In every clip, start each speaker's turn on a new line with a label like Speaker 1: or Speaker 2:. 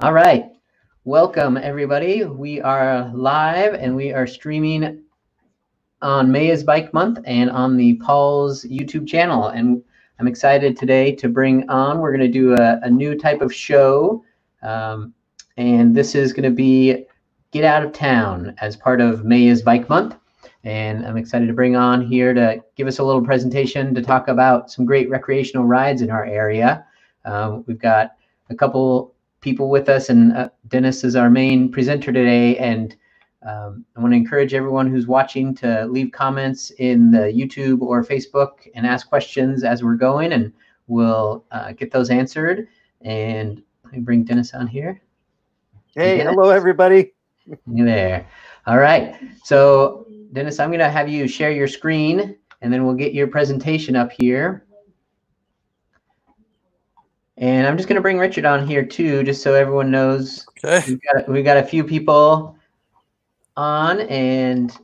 Speaker 1: All right. Welcome, everybody. We are live and we are streaming on May is Bike Month and on the Paul's YouTube channel. And I'm excited today to bring on, we're going to do a new type of show. And this is going to be Get Out of Town as part of May is Bike Month. And I'm excited to bring on here to give us a little presentation to talk about some great recreational rides in our area. We've got a couple people with us, and Dennis is our main presenter today. And I want to encourage everyone who's watching to leave comments in the YouTube or Facebook and ask questions as we're going, and we'll get those answered. And let me bring Dennis on here.
Speaker 2: Hey, hello, everybody.
Speaker 1: Hey there. All right. So, Dennis, I'm going to have you share your screen, and then we'll get your presentation up here. And I'm just going to bring Richard on here too, just so everyone knows.
Speaker 3: Okay.
Speaker 1: We've got a few people on, and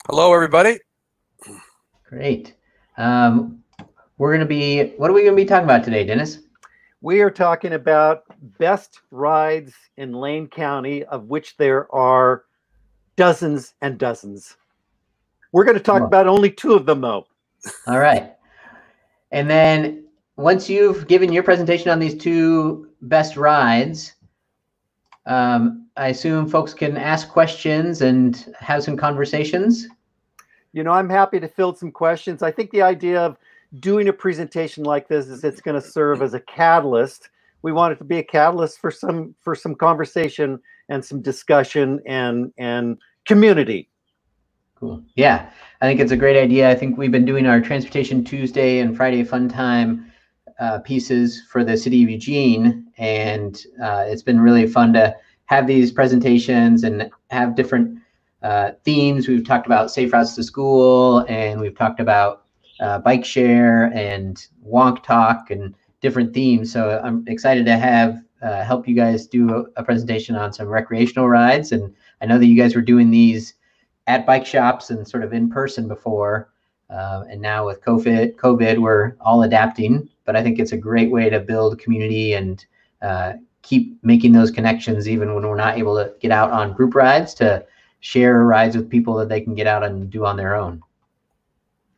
Speaker 3: hello, everybody.
Speaker 1: Great. We're going to be, what are we going to be talking about today, Dennis?
Speaker 2: We are talking about best rides in Lane County, of which there are dozens and dozens. We're going to talk about only 2 of them, though.
Speaker 1: All right. And then once you've given your presentation on these 2 best rides, I assume folks can ask questions and have some conversations.
Speaker 2: You know, I'm happy to field some questions. I think the idea of doing a presentation like this is it's going to serve as a catalyst. We want it to be a catalyst for some conversation and some discussion and community.
Speaker 1: Cool. Yeah, I think it's a great idea. I think we've been doing our Transportation Tuesday and Friday Fun Time pieces for the city of Eugene, and it's been really fun to have these presentations and have different themes. We've talked about safe routes to school, and we've talked about bike share and wonk talk and different themes. So I'm excited to have help you guys do a presentation on some recreational rides. And I know that you guys were doing these at bike shops and sort of in person before. And now with COVID, we're all adapting, but I think it's a great way to build community and keep making those connections even when we're not able to get out on group rides, to share rides with people that they can get out and do on their own.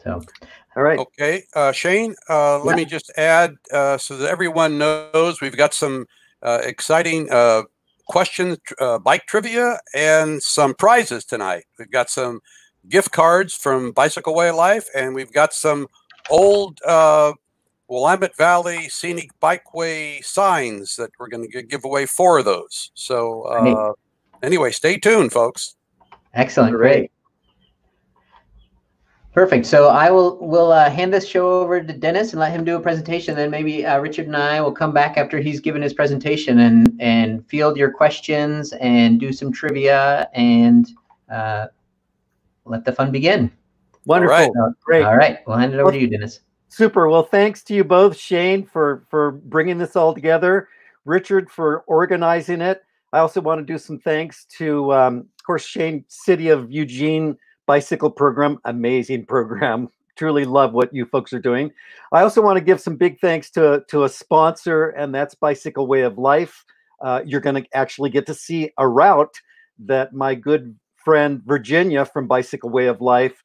Speaker 1: So, all right.
Speaker 3: Okay, Shane, let me just add so that everyone knows we've got some exciting questions, bike trivia, and some prizes tonight. We've got some gift cards from Bicycle Way of Life, and we've got some old Willamette Valley Scenic Bikeway signs that we're going to give away 4 of those. So anyway, stay tuned, folks.
Speaker 1: Excellent. Great. Perfect. So we'll hand this show over to Dennis and let him do a presentation. Then maybe Richard and I will come back after he's given his presentation and field your questions and do some trivia and let the fun begin.
Speaker 2: Wonderful.
Speaker 3: All right.
Speaker 2: Great.
Speaker 1: All right. We'll hand it over to you, Dennis.
Speaker 2: Super. Well, thanks to you both, Shane, for bringing this all together, Richard for organizing it. I also want to do some thanks to, of course, Shane, City of Eugene Bicycle Program. Amazing program. Truly love what you folks are doing. I also want to give some big thanks to a sponsor, and that's Bicycle Way of Life. You're going to actually get to see a route that my good friend Virginia from Bicycle Way of Life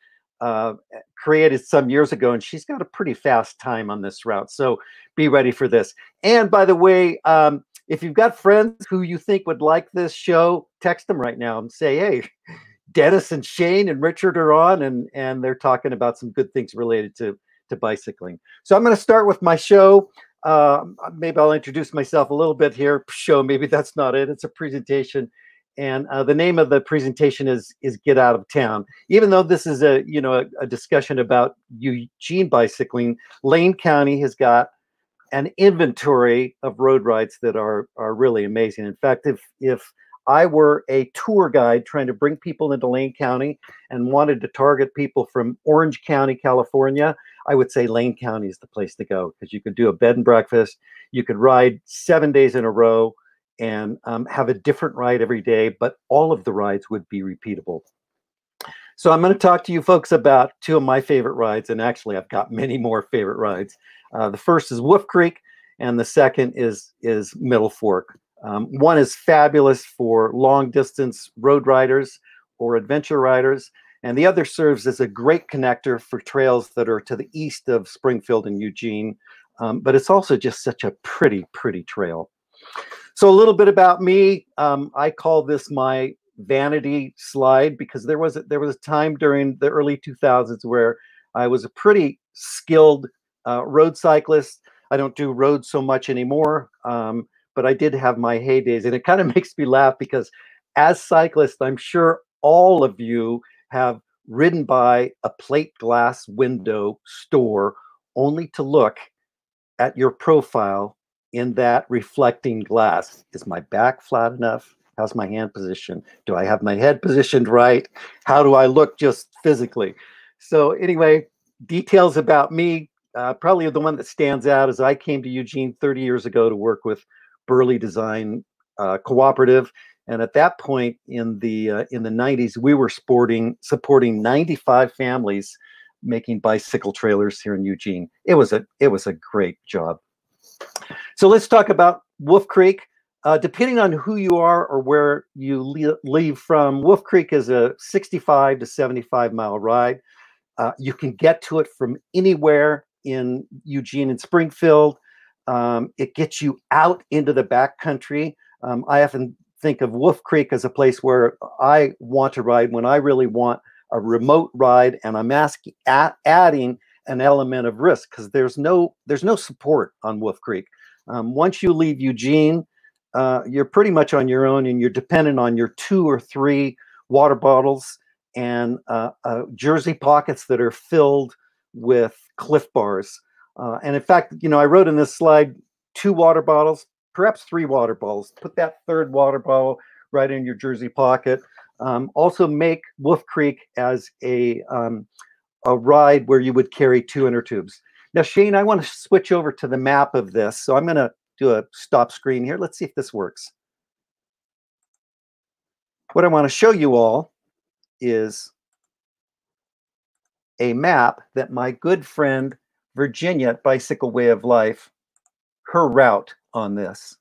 Speaker 2: created some years ago, and she's got a pretty fast time on this route. So be ready for this. And by the way, if you've got friends who you think would like this show, text them right now and say, hey, Dennis and Shane and Richard are on, and they're talking about some good things related to bicycling. So I'm going to start with my show. Maybe I'll introduce myself a little bit here. Show, maybe that's not it. It's a presentation. And the name of the presentation is Get Out of Town. Even though this is a discussion about Eugene bicycling, Lane County has got an inventory of road rides that are really amazing. In fact, if I were a tour guide trying to bring people into Lane County and wanted to target people from Orange County, California, I would say Lane County is the place to go, because you could do a bed and breakfast. You could ride 7 days in a row and have a different ride every day, but all of the rides would be repeatable. So I'm going to talk to you folks about 2 of my favorite rides, and actually I've got many more favorite rides. The first is Wolf Creek, and the second is Middle Fork. One is fabulous for long distance road riders or adventure riders, and the other serves as a great connector for trails that are to the east of Springfield and Eugene. But it's also just such a pretty, pretty trail. So a little bit about me. I call this my vanity slide because there was a time during the early 2000s where I was a pretty skilled road cyclist. I don't do roads so much anymore, but I did have my heydays, and it kind of makes me laugh because as cyclists, I'm sure all of you have ridden by a plate glass window store only to look at your profile in that reflecting glass. Is my back flat enough? How's my hand position? Do I have my head positioned right? How do I look just physically? So anyway, details about me. Probably the one that stands out is I came to Eugene 30 years ago to work with Burley Design Cooperative. And at that point in the 90s, we were supporting 95 families making bicycle trailers here in Eugene. It was a great job. So let's talk about Wolf Creek. Depending on who you are or where you leave from, Wolf Creek is a 65 to 75 mile ride. You can get to it from anywhere in Eugene and Springfield. It gets you out into the backcountry. I often think of Wolf Creek as a place where I want to ride when I really want a remote ride, and I'm adding an element of risk because there's no support on Wolf Creek. Once you leave Eugene, you're pretty much on your own, and you're dependent on your 2 or 3 water bottles and jersey pockets that are filled with Cliff Bars. And in fact, I wrote in this slide 2 water bottles, perhaps 3 water bottles. Put that 3rd water bottle right in your jersey pocket. Also make Wolf Creek as a ride where you would carry 2 inner tubes. Now, Shane, I want to switch over to the map of this. So I'm going to do a stop screen here. Let's see if this works. What I want to show you all is a map that my good friend Virginia at Bicycle Way of Life, her route on this.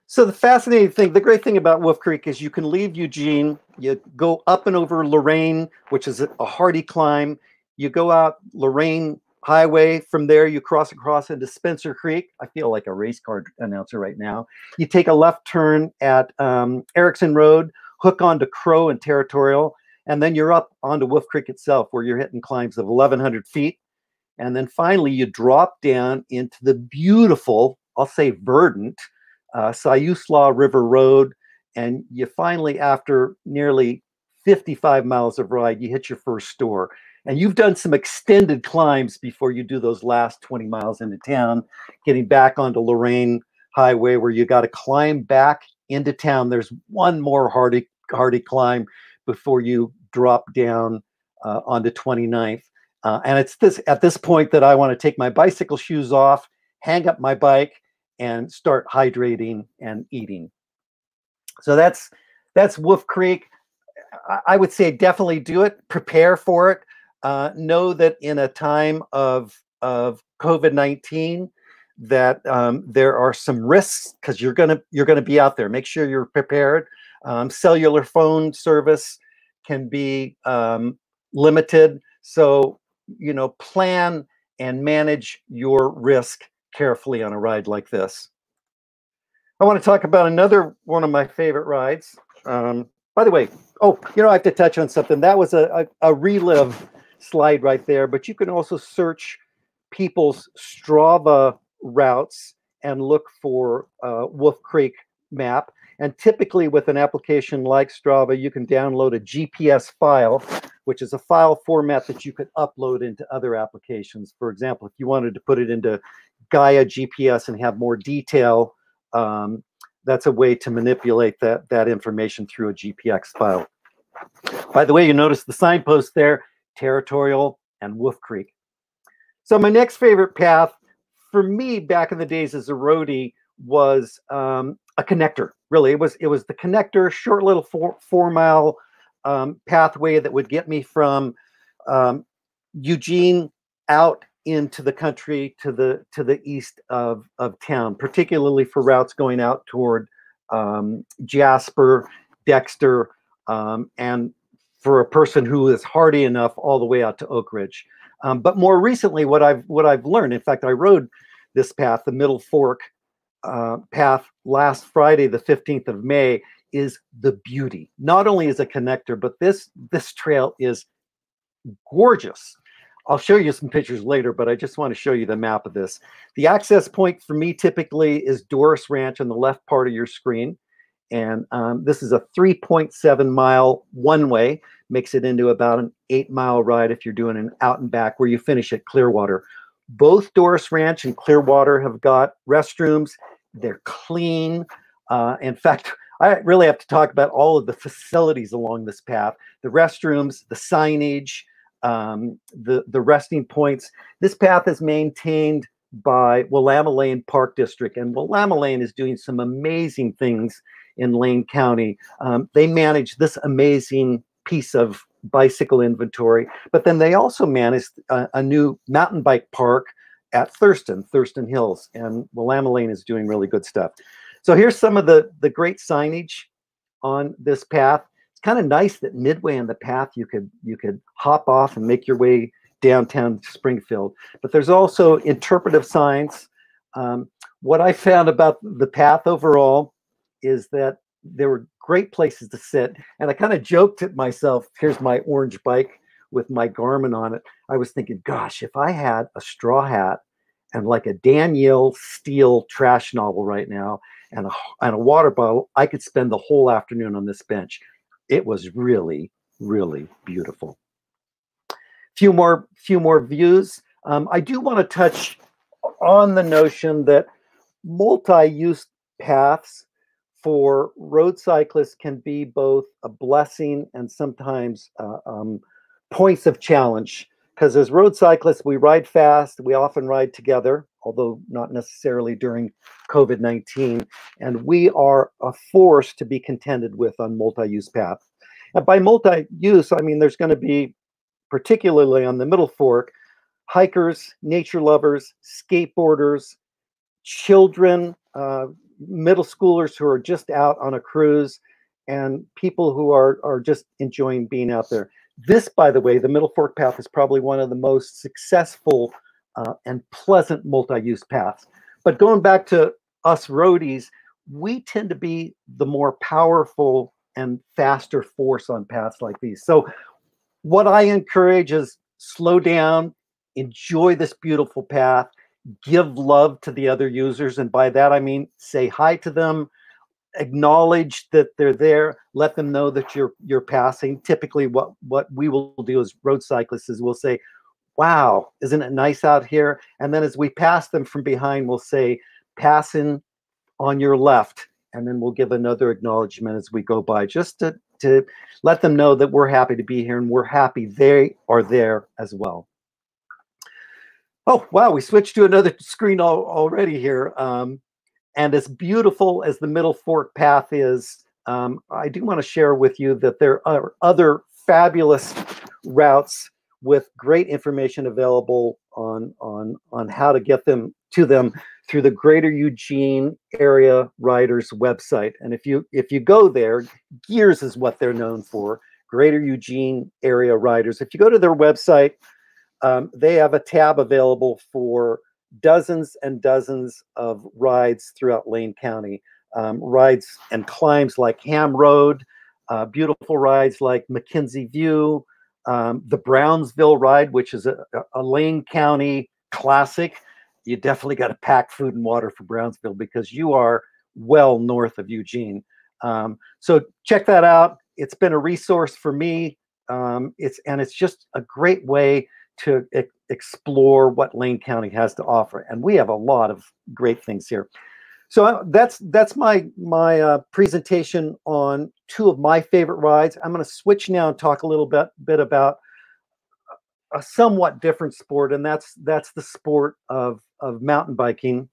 Speaker 2: So the fascinating thing, the great thing about Wolf Creek is you can leave Eugene, you go up and over Lorraine, which is a hardy climb. You go out Lorraine Highway. From there, you cross across into Spencer Creek. I feel like a race car announcer right now. You take a left turn at Erickson Road, hook onto Crow and Territorial, and then you're up onto Wolf Creek itself, where you're hitting climbs of 1,100 feet. And then finally, you drop down into the beautiful, I'll say verdant, Siuslaw River Road, and you finally, after nearly 55 miles of ride, you hit your first store. And you've done some extended climbs before you do those last 20 miles into town, getting back onto Lorraine Highway, where you got to climb back into town. There's one more hardy climb before you drop down onto 29th. And it's at this point that I want to take my bicycle shoes off, hang up my bike, and start hydrating and eating. So that's Wolf Creek. I would say definitely do it. Prepare for it. Know that in a time of COVID-19 that there are some risks because you're gonna be out there. Make sure you're prepared. Cellular phone service can be limited, so plan and manage your risk carefully on a ride like this. I want to talk about another one of my favorite rides. By the way, I have to touch on something. That was a relive slide right there, but you can also search people's Strava routes and look for Wolf Creek map. And typically with an application like Strava, you can download a GPS file, which is a file format that you could upload into other applications. For example, if you wanted to put it into Gaia GPS and have more detail, that's a way to manipulate that information through a GPX file. By the way, you notice the signpost there, Territorial and Wolf Creek. So my next favorite path for me back in the days as a roadie was a connector. Really, it was the connector, short little 4 mile pathway that would get me from Eugene out into the country to the east of town, particularly for routes going out toward Jasper, Dexter, and for a person who is hardy enough, all the way out to Oak Ridge. But more recently, what I've learned, in fact, I rode this path, the Middle Fork path, last Friday, the 15th of May, is the beauty. Not only is a connector, but this trail is gorgeous. I'll show you some pictures later, but I just want to show you the map of this. The access point for me typically is Doris Ranch on the left part of your screen. And this is a 3.7 mile one-way, makes it into about an 8-mile ride if you're doing an out and back, where you finish at Clearwater. Both Doris Ranch and Clearwater have got restrooms. They're clean. In fact, I really have to talk about all of the facilities along this path: the restrooms, the signage, the resting points. This path is maintained by Willamette Lane Park District, and Willamette Lane is doing some amazing things in Lane County. They manage this amazing piece of bicycle inventory, but then they also manage a new mountain bike park at Thurston Hills, and Willamette Lane is doing really good stuff. So here's some of the great signage on this path. It's kind of nice that midway in the path you could hop off and make your way downtown Springfield. But there's also interpretive signs. What I found about the path overall is that there were great places to sit. And I kind of joked at myself, here's my orange bike with my Garmin on it. I was thinking, gosh, if I had a straw hat and like a Danielle Steele trash novel right now and a water bottle, I could spend the whole afternoon on this bench. It was really, really beautiful. Few more views. I do want to touch on the notion that multi-use paths for road cyclists can be both a blessing and sometimes points of challenge. Because as road cyclists, we ride fast. We often ride together, although not necessarily during COVID-19. And we are a force to be contended with on multi-use paths. And by multi-use, I mean there's going to be, particularly on the Middle Fork, hikers, nature lovers, skateboarders, children, middle schoolers who are just out on a cruise, and people who are just enjoying being out there. This, by the way, the Middle Fork path is probably one of the most successful and pleasant multi-use paths. But going back to us roadies, we tend to be the more powerful and faster force on paths like these. So what I encourage is slow down, enjoy this beautiful path, give love to the other users. And by that, I mean, say hi to them, acknowledge that they're there, let them know that you're passing. Typically what we will do as road cyclists is we'll say, wow, isn't it nice out here? And then as we pass them from behind, we'll say, passing on your left. And then we'll give another acknowledgement as we go by, just to let them know that we're happy to be here and we're happy they are there as well. Oh, wow, we switched to another screen already here. And as beautiful as the Middle Fork path is, I do want to share with you that there are other fabulous routes with great information available on how to get them to them through the Greater Eugene Area Riders website. And if you go there, Gears is what they're known for, Greater Eugene Area Riders. If you go to their website, they have a tab available for dozens and dozens of rides throughout Lane County. Rides and climbs like Ham Road, beautiful rides like McKenzie View, the Brownsville ride, which is a Lane County classic. You definitely got to pack food and water for Brownsville because you are well north of Eugene. So check that out. It's been a resource for me. It's just a great way to explore what Lane County has to offer, and we have a lot of great things here. So that's my presentation on two of my favorite rides. I'm going to switch now and talk a little bit about a somewhat different sport, and that's the sport of mountain biking.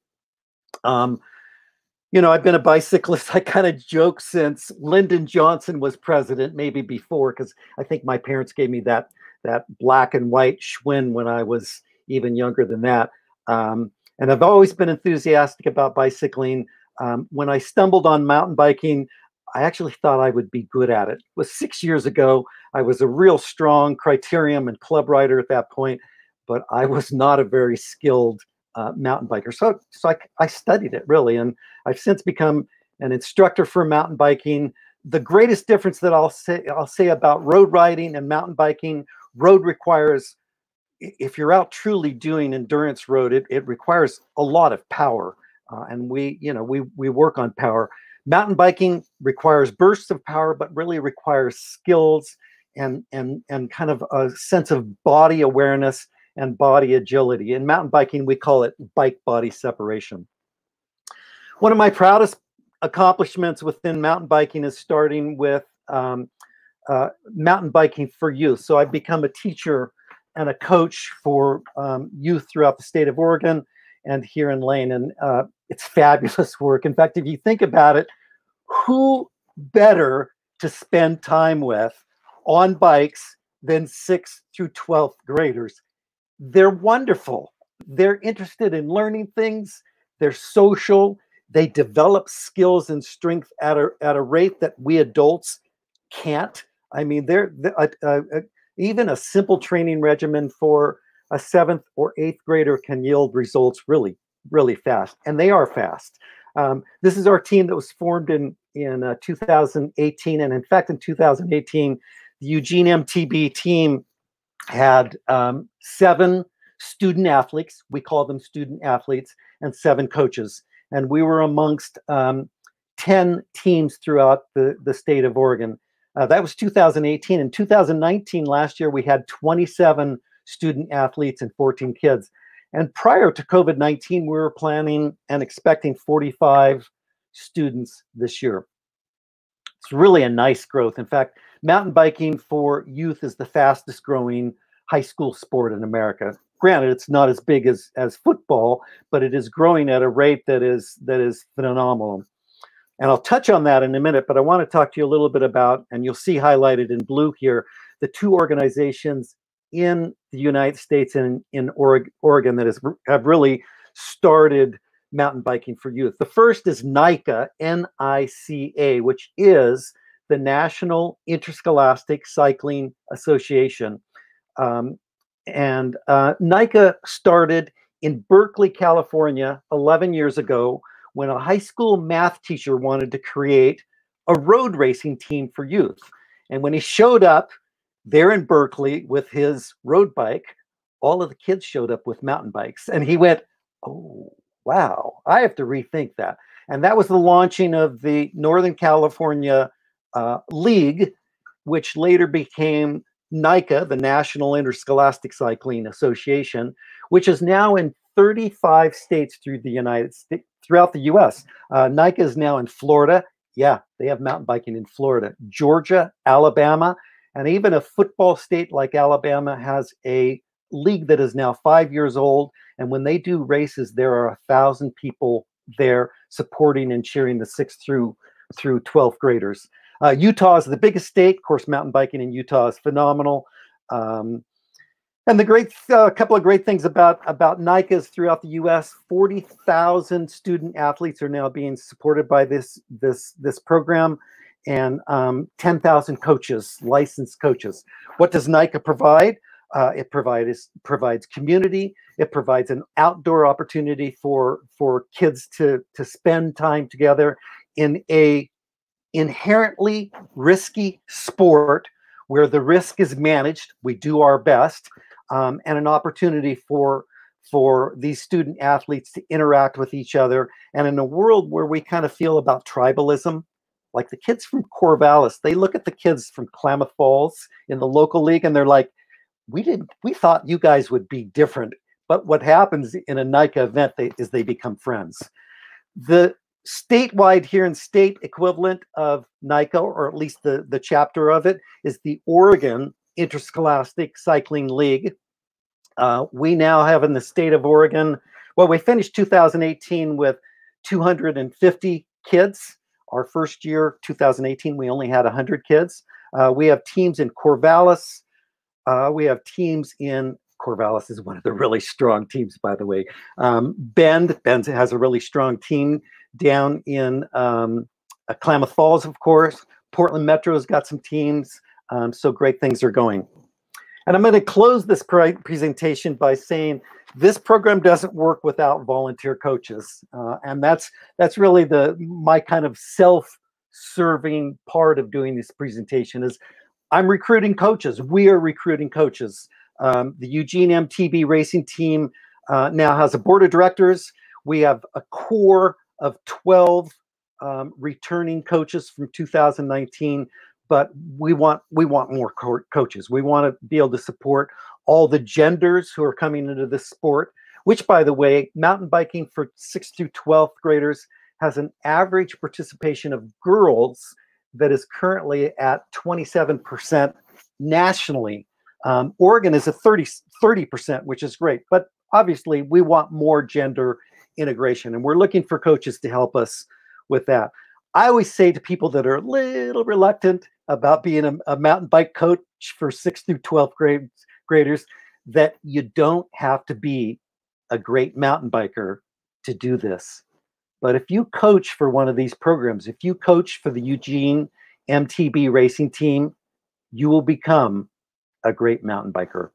Speaker 2: You know, I've been a bicyclist. I kind of joke since Lyndon Johnson was president, maybe before, because I think my parents gave me that that black and white Schwinn when I was even younger than that. And I've always been enthusiastic about bicycling. When I stumbled on mountain biking, I actually thought I would be good at it. It was 6 years ago. I was a real strong criterium and club rider at that point, but I was not a very skilled mountain biker. So I studied it really, and I've since become an instructor for mountain biking. The greatest difference that I'll say about road riding and mountain biking: road requires, if you're out truly doing endurance road, it requires a lot of power, and we work on power. Mountain biking requires bursts of power, but really requires skills and kind of a sense of body awareness and body agility. In mountain biking, we call it bike body separation. One of my proudest accomplishments within mountain biking is starting with mountain biking for youth. So I've become a teacher and a coach for youth throughout the state of Oregon and here in Lane. And it's fabulous work. In fact, if you think about it, who better to spend time with on bikes than 6th through 12th graders? They're wonderful. They're interested in learning things. They're social. They develop skills and strength at a rate that we adults can't. I mean, even a simple training regimen for a 7th or 8th grader can yield results really, really fast, and they are fast. This is our team that was formed in 2018, and in fact, in 2018, the Eugene MTB team had 7 student athletes. We call them student athletes, and 7 coaches, and we were amongst 10 teams throughout the state of Oregon. That was 2018. In 2019, last year, we had 27 student athletes and 14 kids. And prior to COVID-19, we were planning and expecting 45 students this year. It's really a nice growth. In fact, mountain biking for youth is the fastest growing high school sport in America. Granted, it's not as big as football, but it is growing at a rate that is phenomenal. And I'll touch on that in a minute, but I want to talk to you a little bit about, and you'll see highlighted in blue here, the 2 organizations in the United States and in Oregon that have really started mountain biking for youth. The first is NICA, N-I-C-A, which is the National Interscholastic Cycling Association. NICA started in Berkeley, California, 11 years ago, when a high school math teacher wanted to create a road racing team for youth. And when he showed up there in Berkeley with his road bike, all of the kids showed up with mountain bikes. And he went, oh, wow, I have to rethink that. And that was the launching of the Northern California League, which later became NICA, the National Interscholastic Cycling Association, which is now in 35 states throughout the U.S. NICA is now in Florida. Yeah, they have mountain biking in Florida, Georgia, Alabama, and even a football state like Alabama has a league that is now 5 years old. And when they do races, there are 1,000 people there supporting and cheering the 6th through 12th graders. Utah is the biggest state. Of course, mountain biking in Utah is phenomenal. And the couple of great things about NICAs throughout the U.S., 40,000 student athletes are now being supported by this program, and 10,000 coaches, licensed coaches. What does NICA provide? It provides community. It provides an outdoor opportunity for kids to spend time together in a inherently risky sport where the risk is managed. We do our best. And an opportunity for these student athletes to interact with each other. And in a world where we kind of feel about tribalism, like the kids from Corvallis, they look at the kids from Klamath Falls in the local league and they're like, we thought you guys would be different. But what happens in a NICA event is they become friends. The statewide here in state equivalent of NICA, or at least the chapter of it, is the Oregon Interscholastic Cycling League. We now have in the state of Oregon, well, we finished 2018 with 250 kids. Our first year, 2018, we only had 100 kids. We have teams in Corvallis, We have teams in Corvallis is one of the really strong teams, by the way. Bend has a really strong team down in Klamath Falls, of course. Portland Metro's got some teams. So great things are going. And I'm going to close this presentation by saying this program doesn't work without volunteer coaches. And that's really my kind of self-serving part of doing this presentation is I'm recruiting coaches. We are recruiting coaches. The Eugene MTB racing team now has a board of directors. We have a core of 12 returning coaches from 2019. But we want more coaches. We want to be able to support all the genders who are coming into this sport, which, by the way, mountain biking for 6th through 12th graders has an average participation of girls that is currently at 27% nationally. Oregon is at 30%, which is great. But obviously, we want more gender integration, and we're looking for coaches to help us with that. I always say to people that are a little reluctant about being a mountain bike coach for 6th through 12th graders that you don't have to be a great mountain biker to do this. But if you coach for one of these programs, if you coach for the Eugene MTB racing team, you will become a great mountain biker.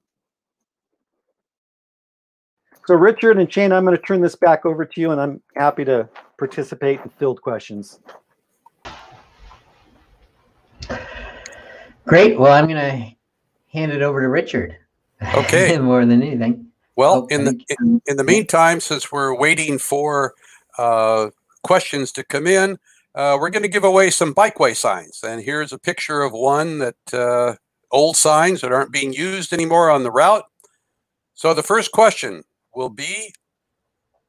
Speaker 2: So Richard and Shane, I'm going to turn this back over to you, and I'm happy to participate in field questions.
Speaker 1: Great. Well, I'm going to hand it over to Richard.
Speaker 3: Okay.
Speaker 1: More than anything.
Speaker 3: Well, in the meantime, since we're waiting for questions to come in, we're going to give away some bikeway signs. And here's a picture of one that old signs that aren't being used anymore on the route. So the first question will be,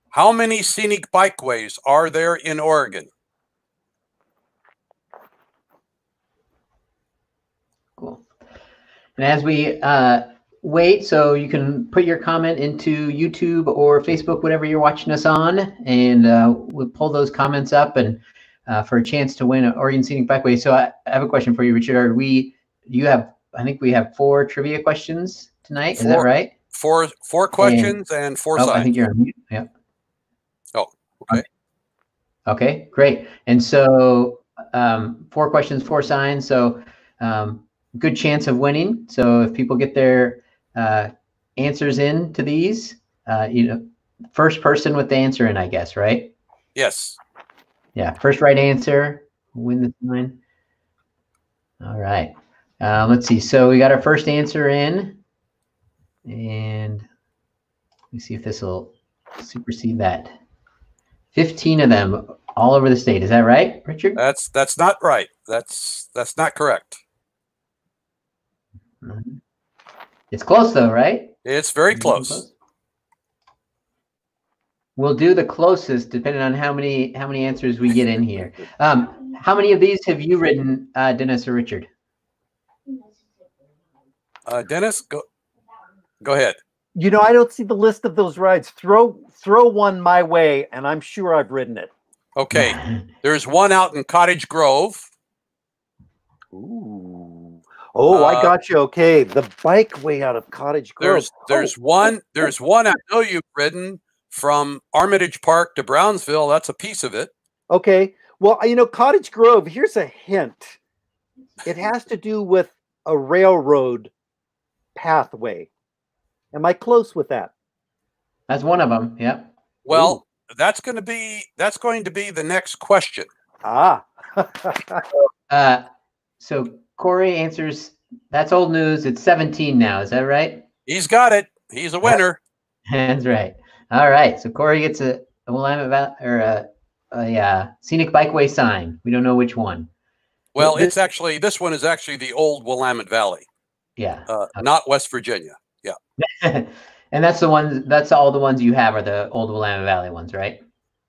Speaker 3: how many scenic bikeways are there in Oregon?
Speaker 1: Cool. And as we wait, so you can put your comment into YouTube or Facebook, whatever you're watching us on, and we'll pull those comments up and for a chance to win an Oregon Scenic Bikeway. So I have a question for you, Richard. I think we have 4 trivia questions tonight. Is that right?
Speaker 3: Four questions and 4 signs.
Speaker 1: I think you're on mute. Yeah.
Speaker 3: Oh, okay.
Speaker 1: Okay, great. And so 4 questions, 4 signs. So good chance of winning. So if people get their answers in to these, first person with the answer in, I guess, right?
Speaker 3: Yes.
Speaker 1: Yeah, first right answer, win the sign. All right. Let's see. So we got our first answer in, and let me see if this will supersede that. 15 of them all over the state. Is that right, Richard?
Speaker 3: That's not right. That's not correct.
Speaker 1: It's close though, right?
Speaker 3: It's very close.
Speaker 1: We'll do the closest depending on how many answers we get in here. How many of these have you written, Dennis or Richard?
Speaker 3: Dennis, go ahead.
Speaker 2: I don't see the list of those rides. Throw one my way, and I'm sure I've ridden it.
Speaker 3: Okay. There's one out in Cottage Grove.
Speaker 2: Ooh. Oh, I got you. Okay, the bikeway out of Cottage Grove.
Speaker 3: There's one I know you've ridden from Armitage Park to Brownsville. That's a piece of it.
Speaker 2: Okay. Well, Cottage Grove, here's a hint. It has to do with a railroad pathway. Am I close with that?
Speaker 1: That's one of them. Yeah.
Speaker 3: Well, that's going to be the next question.
Speaker 2: Ah.
Speaker 1: So Corey answers, that's old news. It's 17 now. Is that right?
Speaker 3: He's got it. He's a winner.
Speaker 1: That's right. All right. So Corey gets a scenic bikeway sign. We don't know which one.
Speaker 3: Well, this one is actually the old Willamette Valley.
Speaker 1: Yeah.
Speaker 3: Not West Virginia. Yeah.
Speaker 1: And that's all the ones you have are the old Willamette Valley ones, right?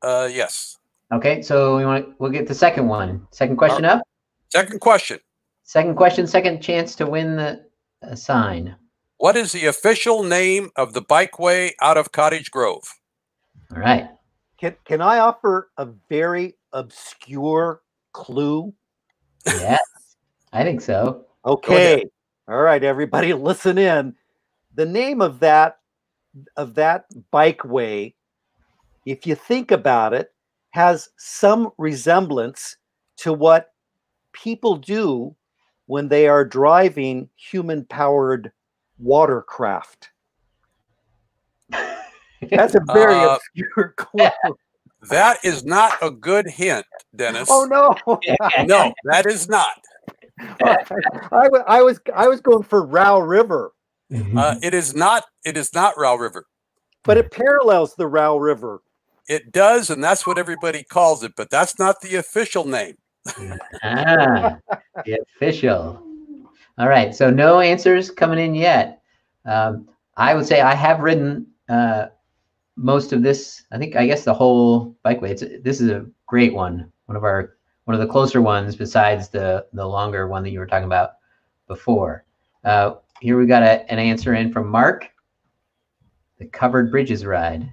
Speaker 3: Yes.
Speaker 1: Okay. So we'll get the second one. Second question up.
Speaker 3: Second question.
Speaker 1: Second question, second chance to win the sign.
Speaker 3: What is the official name of the bikeway out of Cottage Grove?
Speaker 1: All right.
Speaker 2: Can I offer a very obscure clue?
Speaker 1: Yes, I think so.
Speaker 2: Okay. All right, everybody, listen in. The name of that bikeway, if you think about it, has some resemblance to what people do when they are driving human-powered watercraft. That's a very obscure clue.
Speaker 3: That is not a good hint, Dennis.
Speaker 2: Oh no!
Speaker 3: No, that is not.
Speaker 2: I was going for Row River.
Speaker 3: It is not. It is not Row River.
Speaker 2: But it parallels the Row River.
Speaker 3: It does, and that's what everybody calls it. But that's not the official name.
Speaker 1: The official. All right. So no answers coming in yet. I would say I have ridden most of this. I guess the whole bikeway. This is a great one. One of the closer ones besides the longer one that you were talking about before. Here we got an answer in from Mark. The Covered Bridges ride.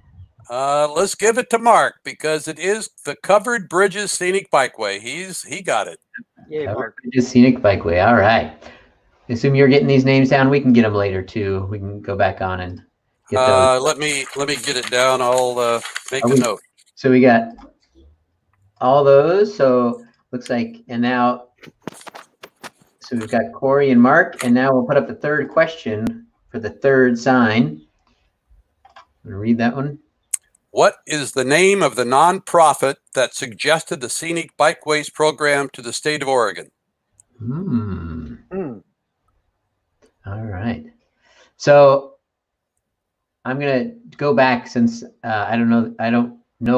Speaker 3: Let's give it to Mark because it is the Covered Bridges Scenic Bikeway. He got it.
Speaker 2: Yay,
Speaker 1: Covered
Speaker 2: Mark.
Speaker 1: Bridges Scenic Bikeway. All right. Assume you're getting these names down. We can get them later too. We can go back on and get those.
Speaker 3: Let me get it down. I'll make a note.
Speaker 1: So we got all those. So looks like, and now, so we've got Corey and Mark, and now we'll put up the third question for the third sign. I'm gonna read that one.
Speaker 3: What is the name of the nonprofit that suggested the Scenic Bikeways program to the state of Oregon?
Speaker 1: All right. So I'm gonna go back since I don't know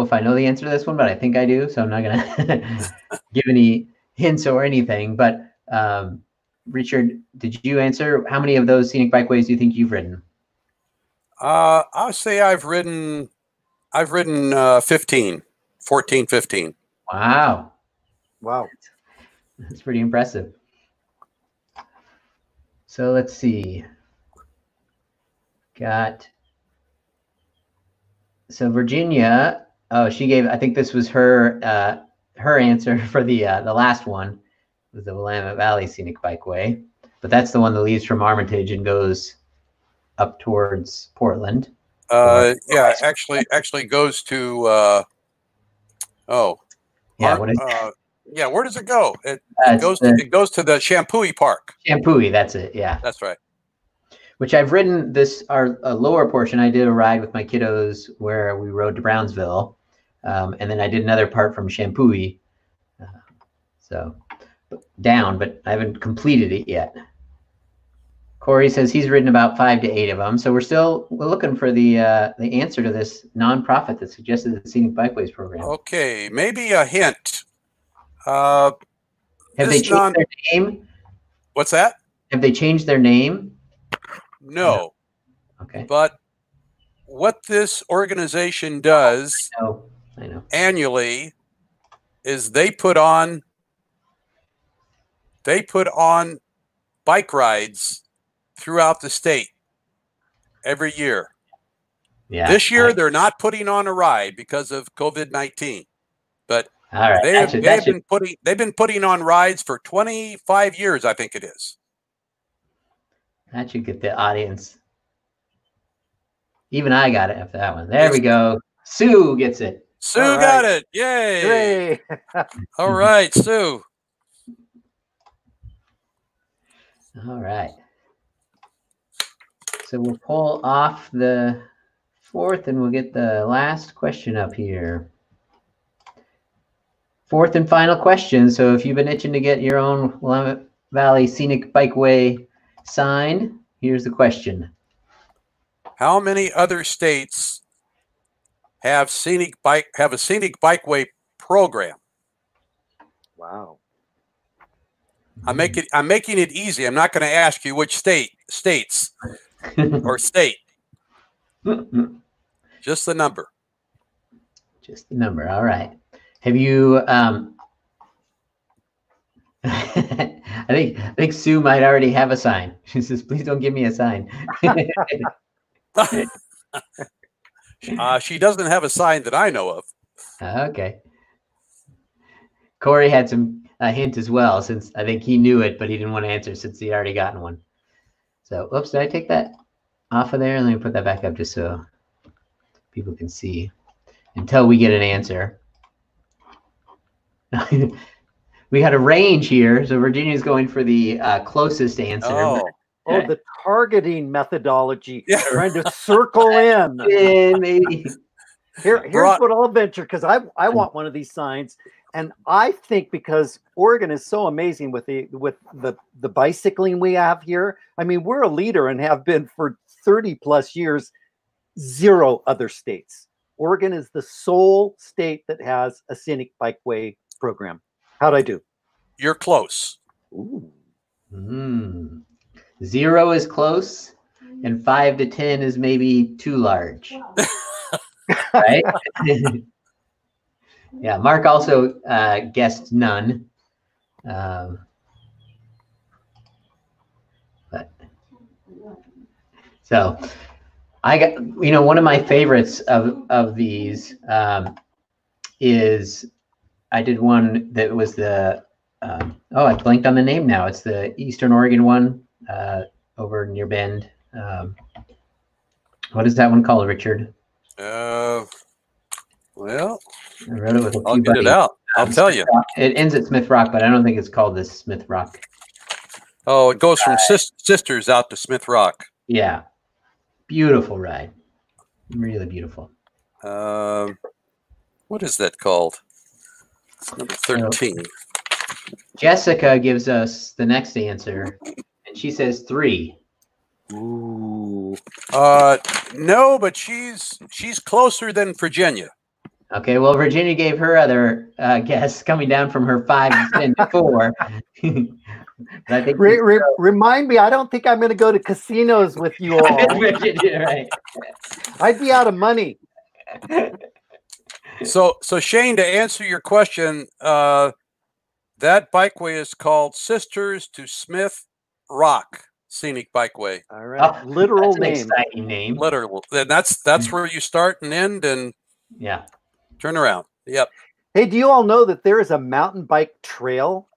Speaker 1: if I know the answer to this one, but I think I do. So I'm not gonna give any hints or anything. But Richard, did you answer? How many of those scenic bikeways do you think you've ridden?
Speaker 3: I'll say I've ridden 15, 14, 15.
Speaker 1: Wow.
Speaker 2: Wow.
Speaker 1: That's pretty impressive. So let's see. So Virginia, she gave, I think this was her answer for the last one, was the Willamette Valley Scenic Bikeway. But that's the one that leaves from Armitage and goes up towards Portland.
Speaker 3: Yeah, actually goes to yeah, where does it go? It goes to the Shampooey Park.
Speaker 1: Shampooey, that's it. Yeah,
Speaker 3: that's right.
Speaker 1: Which I've ridden a lower portion. I did a ride with my kiddos where we rode to Brownsville, and then I did another part from Shampooey, so down, but I haven't completed it yet. Corey says he's ridden about 5 to 8 of them, so we're looking for the answer to this nonprofit that suggested the Scenic Bikeways program.
Speaker 3: Okay, maybe a hint.
Speaker 1: Have they changed their name?
Speaker 3: What's that?
Speaker 1: Have they changed their name?
Speaker 3: No.
Speaker 1: Okay.
Speaker 3: But what this organization does
Speaker 1: I know.
Speaker 3: Annually is they put on bike rides throughout the state every year.
Speaker 1: Yeah.
Speaker 3: This year they're not putting on a ride because of COVID-19, but
Speaker 1: all right.
Speaker 3: they've been putting on rides for 25 years, I think it is.
Speaker 1: That should get the audience. Even I got it after that one. There we go. Sue gets it.
Speaker 3: Sue got it. Yay. All right, Sue.
Speaker 1: All right. So we'll pull off the fourth and we'll get the last question up here. Fourth and final question. So if you've been itching to get your own Willamette Valley Scenic Bikeway signed, here's the question.
Speaker 3: How many other states have a scenic bikeway program?
Speaker 2: Wow.
Speaker 3: I'm making it easy. I'm not going to ask you which states or state. Just the number.
Speaker 1: Just the number. All right. Have you I think Sue might already have a sign. She says, please don't give me a sign.
Speaker 3: She doesn't have a sign that I know of.
Speaker 1: Okay. Corey had a hint as well, since I think he knew it, but he didn't want to answer since he already gotten one. So, oops, did I take that off of there? Let me put that back up just so people can see until we get an answer. We had a range here, so Virginia's going for the closest answer.
Speaker 2: Oh, the targeting methodology.
Speaker 3: Yeah.
Speaker 2: Trying to circle in.
Speaker 1: Maybe.
Speaker 2: Here's what I'll venture, because I want one of these signs. And I think because Oregon is so amazing with the bicycling we have here. I mean, we're a leader and have been for 30 plus years. 0 other states. Oregon is the sole state that has a scenic bikeway program. How'd I do?
Speaker 3: You're close.
Speaker 2: Ooh.
Speaker 1: 0 is close, and 5 to 10 is maybe too large. Right? Yeah, Mark also guessed none. But so I got, one of my favorites of these is I did one that was the I blanked on the name now. It's the Eastern Oregon one over near Bend. What is that one called, Richard?
Speaker 3: Well,
Speaker 1: I wrote it with a
Speaker 3: I'll
Speaker 1: few
Speaker 3: get it out. I'll tell you.
Speaker 1: It ends at Smith Rock, but I don't think it's called this Smith Rock.
Speaker 3: Oh, it goes from Sisters out to Smith Rock.
Speaker 1: Yeah. Beautiful ride. Really beautiful.
Speaker 3: What is that called? It's number 13.
Speaker 1: Jessica gives us the next answer, and she says 3.
Speaker 2: Ooh.
Speaker 3: No, but she's closer than Virginia.
Speaker 1: Okay, well, Virginia gave her other guess, coming down from her 5 to 10 to 4. I think
Speaker 2: remind me, I don't think I'm going to go to casinos with you all.
Speaker 1: Right.
Speaker 2: I'd be out of money.
Speaker 3: So Shane, to answer your question, that bikeway is called Sisters to Smith Rock Scenic Bikeway.
Speaker 2: All right, literal
Speaker 1: name. Exciting name.
Speaker 3: Literal, and that's where you start and end, and
Speaker 1: yeah,
Speaker 3: turn around. Yep.
Speaker 2: Hey, do you all know that there is a mountain bike trail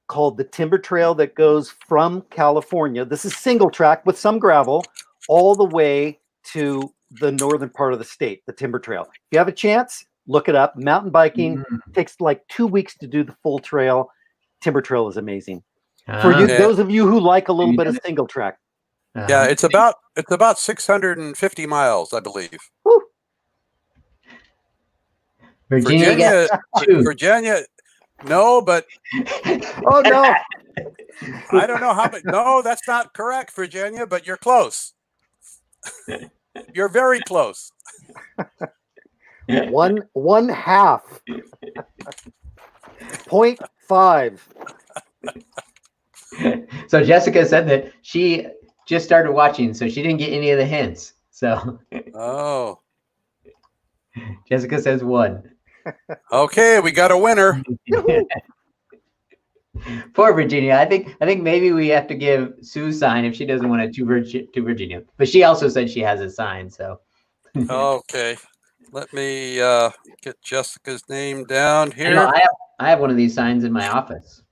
Speaker 2: called the Timber Trail that goes from California? This is single track with some gravel all the way to the northern part of the state, the Timber Trail. If you have a chance, look it up. Mountain biking takes like 2 weeks to do the full trail. Timber Trail is amazing. For you, those of you who like a little bit of single track.
Speaker 3: Yeah, it's about 650 miles, I believe.
Speaker 2: Woo.
Speaker 1: Virginia,
Speaker 3: no, but
Speaker 2: oh no,
Speaker 3: I don't know how, but no, that's not correct, Virginia. But you're close. You're very close.
Speaker 2: one half. 0.5.
Speaker 1: So Jessica said that she just started watching, so she didn't get any of the hints. So Jessica says 1.
Speaker 3: Okay, we got a winner.
Speaker 1: Poor Virginia. I think maybe we have to give Sue's sign if she doesn't want it to Virginia. But she also said she has a sign. So
Speaker 3: okay, let me get Jessica's name down here.
Speaker 1: I have one of these signs in my office.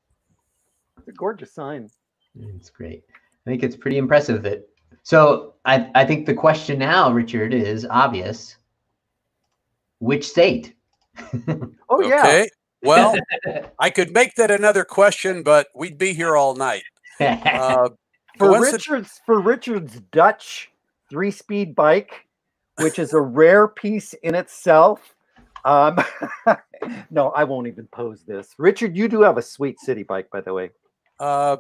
Speaker 2: It's a gorgeous sign.
Speaker 1: It's great. I think it's pretty impressive that. So I think the question now, Richard, is obvious. Which state?
Speaker 2: Oh yeah.
Speaker 3: Okay. Well, I could make that another question, but we'd be here all night.
Speaker 2: For Richard's Dutch 3-speed bike, which is a rare piece in itself. No, I won't even pose this. Richard, you do have a sweet city bike, by the way.
Speaker 3: I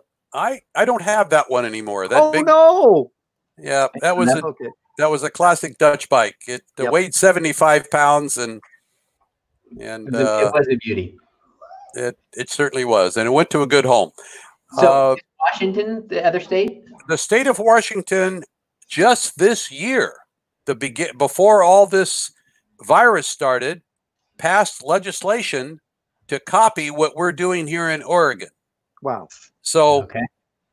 Speaker 3: don't have that one anymore.
Speaker 2: No.
Speaker 3: Yeah, that was a classic Dutch bike. It weighed 75 pounds and it
Speaker 1: was a beauty.
Speaker 3: It certainly was, and it went to a good home.
Speaker 1: So Washington, the other state?
Speaker 3: The state of Washington, just this year, before all this virus started, passed legislation to copy what we're doing here in Oregon.
Speaker 2: Wow.
Speaker 3: So,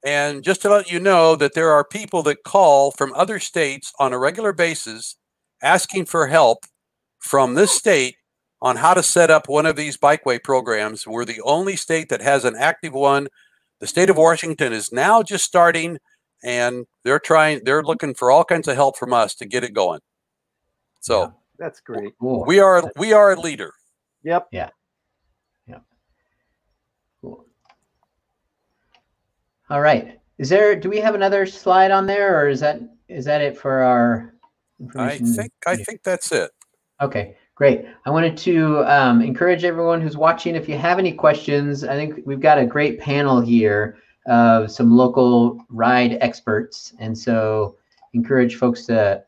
Speaker 3: and just to let you know that there are people that call from other states on a regular basis asking for help from this state on how to set up one of these bikeway programs. We're the only state that has an active one. The state of Washington is now just starting, and They're looking for all kinds of help from us to get it going. So
Speaker 2: yeah, that's great.
Speaker 1: Cool.
Speaker 3: we are a leader.
Speaker 2: Yep.
Speaker 1: Yeah. Yeah. Cool. All right. Do we have another slide on there, or is that it for our information?
Speaker 3: I think that's it.
Speaker 1: Okay, great. I wanted to encourage everyone who's watching, if you have any questions, I think we've got a great panel here of some local ride experts. And so encourage folks to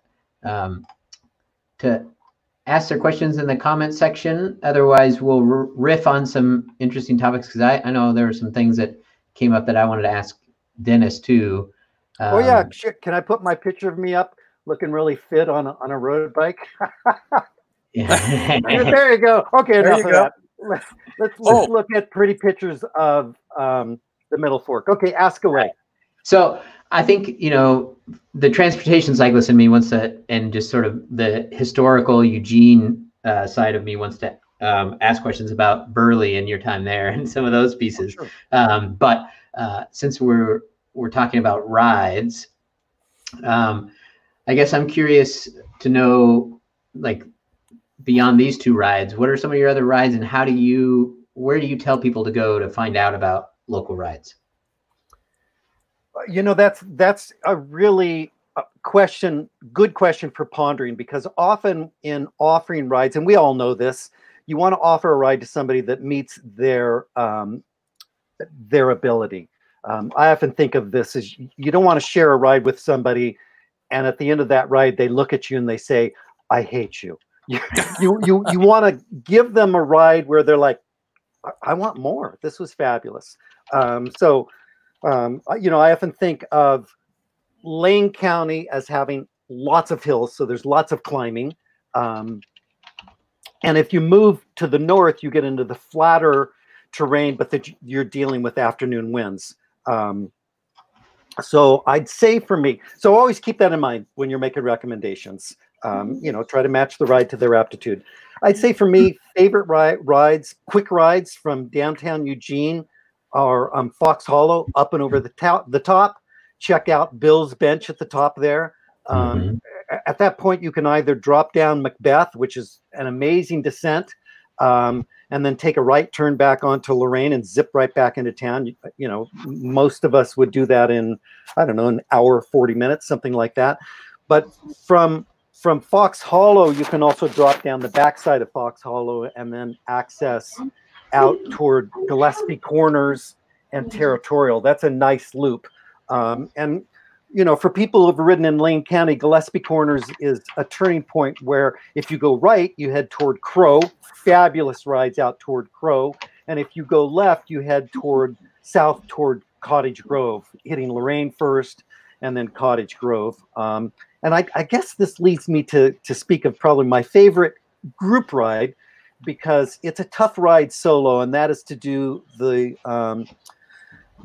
Speaker 1: ask their questions in the comment section. Otherwise, we'll riff on some interesting topics, because I know there were some things that came up that I wanted to ask Dennis too.
Speaker 2: Oh yeah, can I put my picture of me up looking really fit on a road bike? There you go. Okay, enough of that. Let's look at pretty pictures of the Middle Fork. Okay, ask away.
Speaker 1: So I think, the transportation cyclist in me wants to, and just sort of the historical Eugene side of me wants to ask questions about Burley and your time there and some of those pieces.
Speaker 2: Oh, sure.
Speaker 1: But since we're talking about rides, I guess I'm curious to know, like, beyond these two rides, what are some of your other rides, and where do you tell people to go to find out about local rides?
Speaker 2: That's a really good question for pondering, because often in offering rides, and we all know this, you want to offer a ride to somebody that meets their ability. I often think of this as, you don't want to share a ride with somebody, and at the end of that ride, they look at you and they say, "I hate you." You want to give them a ride where they're like, "I want more. This was fabulous." I often think of Lane County as having lots of hills, so there's lots of climbing. And if you move to the north, you get into the flatter terrain, but you're dealing with afternoon winds. So I'd say for me, so always keep that in mind when you're making recommendations. Try to match the ride to their aptitude. I'd say for me, favorite rides, quick rides from downtown Eugene are Fox Hollow, up and over the top. Check out Bill's Bench at the top there. At that point, you can either drop down Macbeth, which is an amazing descent, and then take a right turn back onto Lorraine and zip right back into town. Most of us would do that in, I don't know, an hour, 40 minutes, something like that. But from Fox Hollow, you can also drop down the backside of Fox Hollow and then access out toward Gillespie Corners and Territorial. That's a nice loop. For people who've ridden in Lane County, Gillespie Corners is a turning point where if you go right, you head toward Crow. Fabulous rides out toward Crow. And if you go left, you head south toward Cottage Grove, hitting Lorraine first and then Cottage Grove. And I guess this leads me to speak of probably my favorite group ride, because it's a tough ride solo, and that is to do the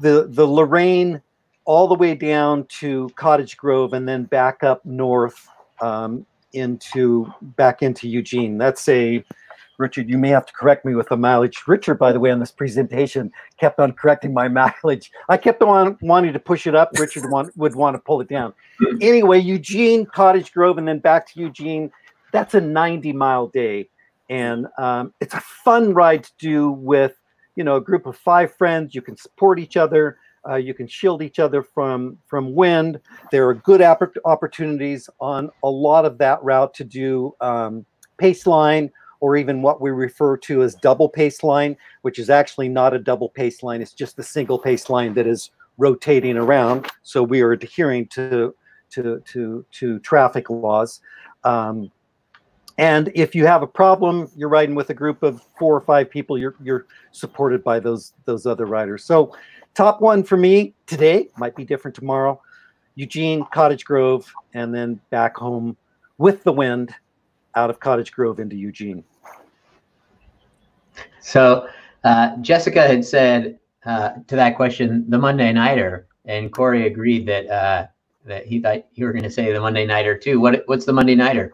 Speaker 2: Lorraine all the way down to Cottage Grove and then back up north back into Eugene. That's Richard, you may have to correct me with the mileage. Richard, by the way, on this presentation, kept on correcting my mileage. I kept on wanting to push it up. Richard would want to pull it down. Anyway, Eugene, Cottage Grove, and then back to Eugene. That's a 90-mile day. And it's a fun ride to do with, a group of 5 friends. You can support each other. You can shield each other from wind. There are good opportunities on a lot of that route to do pace line, or even what we refer to as double pace line, which is actually not a double pace line. It's just a single pace line that is rotating around. So we are adhering to traffic laws. And if you have a problem, you're riding with a group of 4 or 5 people, you're supported by those other riders. So top one for me today, might be different tomorrow, Eugene, Cottage Grove, and then back home with the wind out of Cottage Grove into Eugene.
Speaker 1: So Jessica had said to that question, the Monday Nighter, and Corey agreed that he thought you were going to say the Monday Nighter too. What's the Monday Nighter?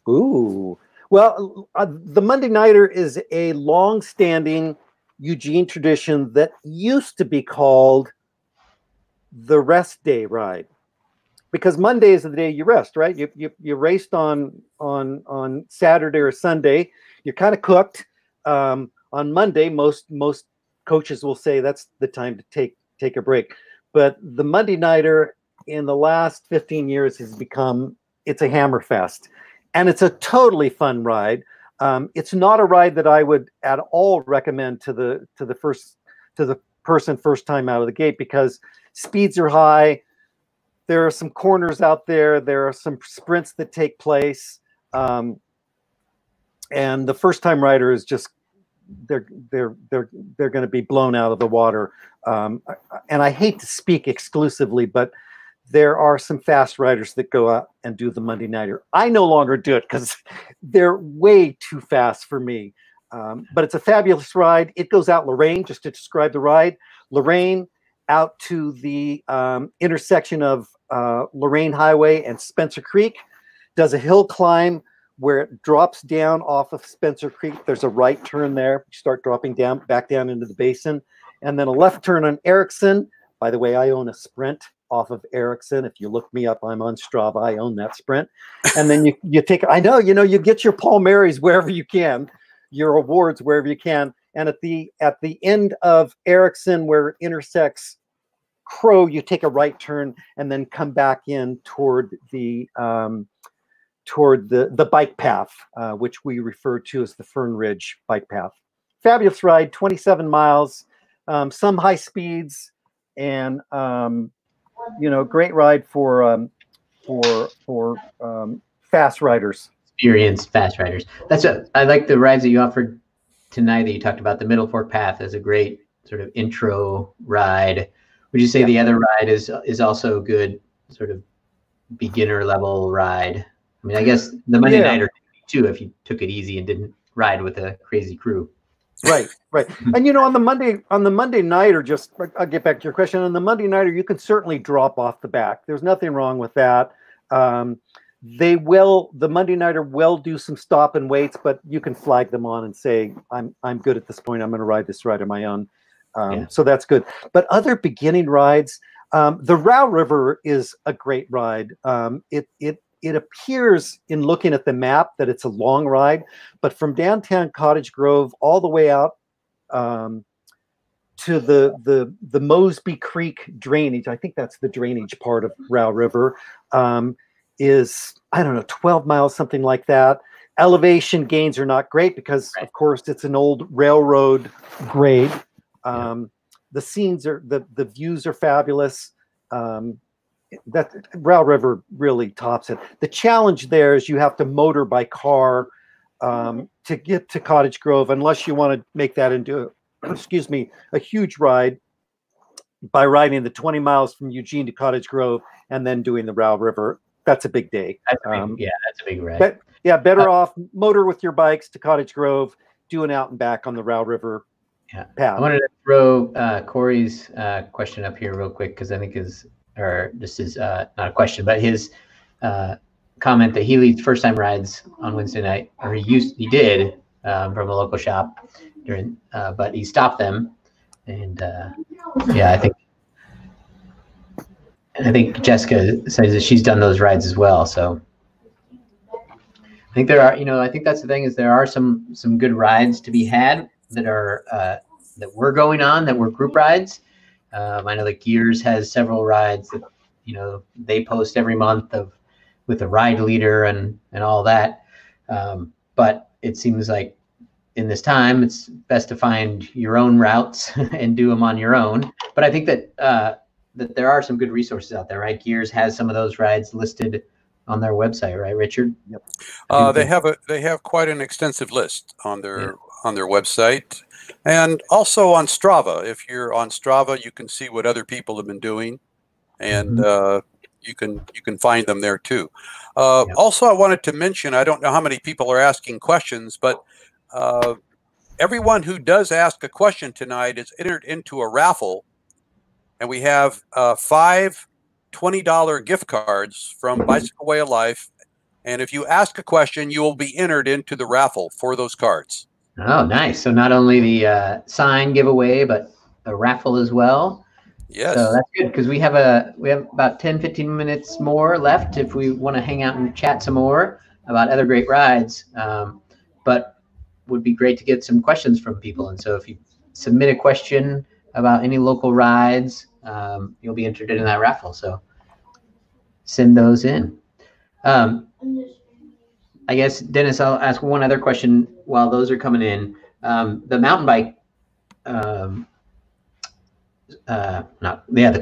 Speaker 2: Ooh, well, the Monday Nighter is a long-standing Eugene tradition that used to be called the Rest Day Ride. because Monday is the day you rest, right? You raced on Saturday or Sunday. You're kind of cooked. On Monday, most coaches will say that's the time to take a break. But the Monday nighter in the last 15 years has become, it's a hammer fest, and it's a totally fun ride. It's not a ride that I would at all recommend to the person first time out of the gate, because speeds are high. There are some corners out there. There are some sprints that take place, and the first time rider is just they're going to be blown out of the water. And I hate to speak exclusively, but there are some fast riders that go out and do the Monday nighter. I no longer do it because they're way too fast for me. But it's a fabulous ride. It goes out Lorraine, just to describe the ride. Lorraine out to the intersection of Lorraine Highway and Spencer Creek, does a hill climb where it drops down off of Spencer Creek. There's a right turn there. You start dropping down, back down into the basin, and then a left turn on Erickson. By the way, I own a Sprint off of Erickson. If you look me up, I'm on Strava. I own that Sprint. And then you take, I know, you get your Paul Marys wherever you can, your awards wherever you can. And at the end of Erickson, where it intersects Crow, you take a right turn and then come back in toward the bike path, which we refer to as the Fern Ridge bike path. Fabulous ride, 27 miles, some high speeds, and great ride for fast riders.
Speaker 1: Experienced fast riders. I like the rides that you offered tonight that you talked about. The Middle Fork Path is a great sort of intro ride. Would you say the other ride is also a good sort of beginner level ride? I mean, I guess the Monday nighter too, if you took it easy and didn't ride with a crazy crew.
Speaker 2: Right. And on the Monday nighter, just I'll get back to your question. On the Monday nighter, you can certainly drop off the back. There's nothing wrong with that. The Monday nighter will do some stop and waits, but you can flag them on and say, I'm good at this point. I'm going to ride this ride on my own. So that's good. But other beginning rides, the Row River is a great ride. It appears in looking at the map that it's a long ride, but from downtown Cottage Grove all the way out to the Mosby Creek drainage, I think that's the drainage part of Row River, is, I don't know, 12 miles, something like that. Elevation gains are not great because, of course, it's an old railroad grade. The scenes are, the views are fabulous. That Row River really tops it. The challenge there is you have to motor by car to get to Cottage Grove, unless you want to make that into a huge ride by riding the 20 miles from Eugene to Cottage Grove and then doing the Row River. That's a big day.
Speaker 1: That's a big ride.
Speaker 2: Better off motor with your bikes to Cottage Grove, do an out and back on the Row River path.
Speaker 1: I wanted to throw Corey's question up here real quick, because I think this is not a question, but his comment that he leads first time rides on Wednesday night, or he did from a local shop during, but he stopped them, and I think Jessica says that she's done those rides as well. So I think there are, I think that's the thing, is there are some good rides to be had that are that we're going on, that were group rides. I know that Gears has several rides that they post every month with a ride leader and all that. But it seems like in this time, it's best to find your own routes and do them on your own. But I think that that there are some good resources out there, right? Gears has some of those rides listed on their website, right, Richard?
Speaker 3: Yep. They have quite an extensive list on their website, and also on Strava. If you're on Strava, you can see what other people have been doing, and you can find them there too. Also, I wanted to mention, I don't know how many people are asking questions, but everyone who does ask a question tonight is entered into a raffle, and we have 5 $20 gift cards from Bicycle Way of Life. And if you ask a question, you will be entered into the raffle for those cards.
Speaker 1: Oh, nice. So not only the sign giveaway, but a raffle as well.
Speaker 3: Yes.
Speaker 1: So that's good because we have about 10, 15 minutes more left if we want to hang out and chat some more about other great rides. But would be great to get some questions from people. And so if you submit a question about any local rides, you'll be entered in that raffle. So send those in. I guess, Dennis, I'll ask one other question while those are coming in. The mountain bike, the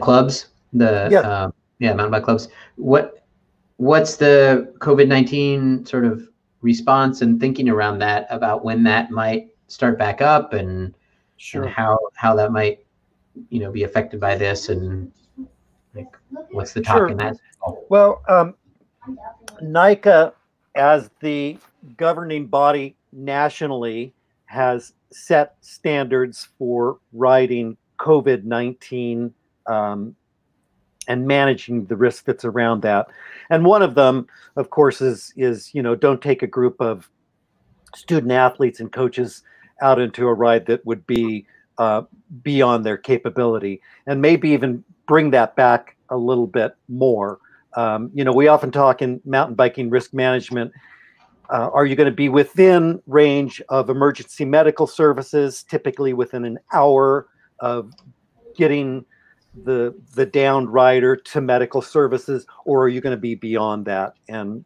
Speaker 1: clubs, mountain bike clubs. What's the COVID-19 sort of response and thinking around that about when that might start back up and how that might be affected by this, and like what's the talk in that?
Speaker 2: Well, NICA, as the governing body nationally, has set standards for riding COVID-19 and managing the risk that's around that. And one of them, of course, is don't take a group of student athletes and coaches out into a ride that would be beyond their capability, and maybe even bring that back a little bit more. We often talk in mountain biking risk management. Are you going to be within range of emergency medical services, typically within an hour of getting the downed rider to medical services, or are you going to be beyond that? And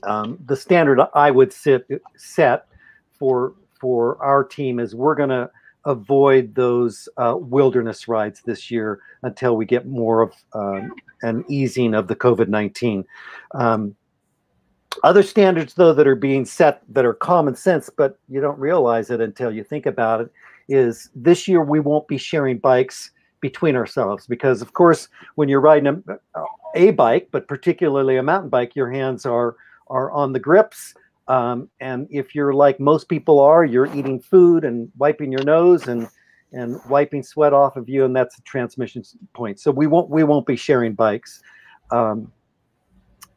Speaker 2: the standard I would set for our team is we're going to avoid those wilderness rides this year until we get more of an easing of the COVID-19. Other standards, though, that are being set that are common sense, but you don't realize it until you think about it, is this year we won't be sharing bikes between ourselves, because, of course, when you're riding a bike, but particularly a mountain bike, your hands are on the grips. And if you're like most people are, you're eating food and wiping your nose and wiping sweat off of you, and that's the transmission point. So we won't be sharing bikes.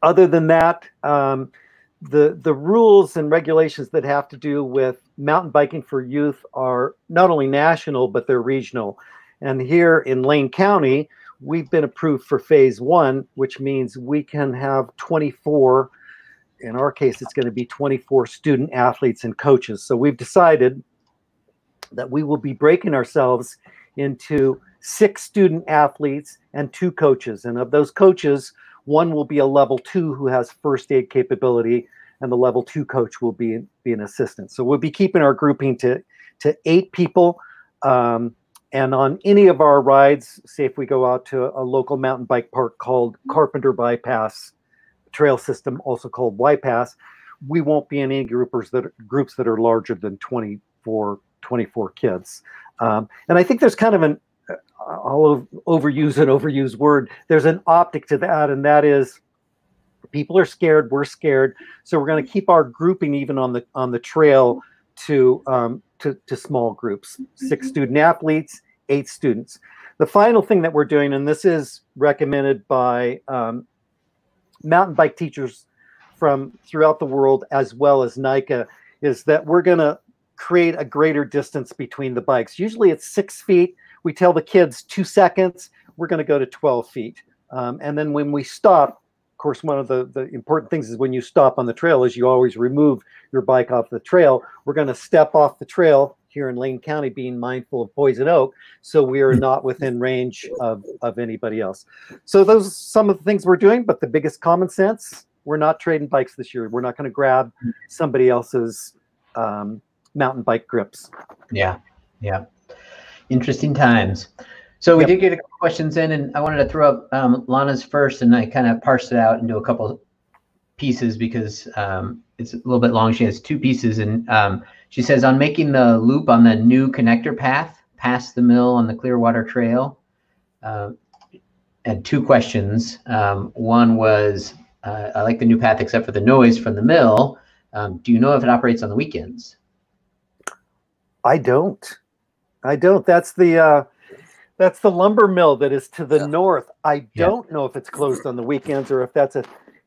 Speaker 2: Other than that, the rules and regulations that have to do with mountain biking for youth are not only national, but they're regional. And here in Lane County, we've been approved for phase 1, which means we can have 24. In our case, it's going to be 24 student athletes and coaches. So we've decided that we will be breaking ourselves into 6 student athletes and 2 coaches. And of those coaches, one will be a level 2 who has first aid capability, and the level 2 coach will be an assistant. So we'll be keeping our grouping to 8 people. And on any of our rides, say if we go out to a local mountain bike park called Carpenter Bypass Trail System, also called YPass, we won't be in any groups that are larger than 24 kids. And I think there's kind of an, I'll overuse an overused word, there's an optic to that, and that is people are scared, we're scared, so we're going to keep our grouping even on the trail to small groups, 6 student athletes, 8 students. The final thing that we're doing, and this is recommended by mountain bike teachers from throughout the world as well as NICA, is that we're going to create a greater distance between the bikes. Usually it's 6 feet. We tell the kids 2 seconds. We're going to go to 12 feet. And then when we stop, of course, one of the important things is when you stop on the trail is you always remove your bike off the trail. We're going to step off the trail here in Lane County, being mindful of poison oak, so we are not within range of anybody else. So those are some of the things we're doing, but the biggest common sense, we're not trading bikes this year. We're not going to grab somebody else's mountain bike grips.
Speaker 1: Yeah. Interesting times. So we did get a couple questions in, and I wanted to throw up Lana's first, and I kind of parsed it out into a couple pieces because it's a little bit long. She has 2 pieces, and she says, on making the loop on the new connector path past the mill on the Clearwater Trail, and 2 questions. One was, I like the new path except for the noise from the mill. Do you know if it operates on the weekends?
Speaker 2: I don't. That's the lumber mill that is to the north. I don't know if it's closed on the weekends or if that's a